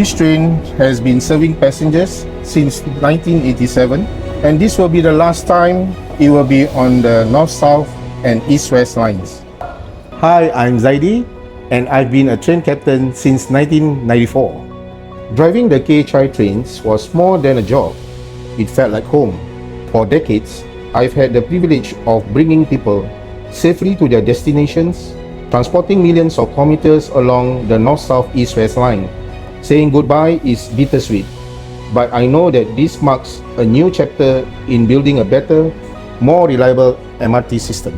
This train has been serving passengers since 1987, and this will be the last time it will be on the north-south and east-west lines. Hi, I'm Zaidi, and I've been a train captain since 1994. Driving the KHI trains was more than a job. It felt like home. For decades, I've had the privilege of bringing people safely to their destinations, transporting millions of commuters along the north-south east-west line. Saying goodbye is bittersweet, but I know that this marks a new chapter in building a better, more reliable MRT system.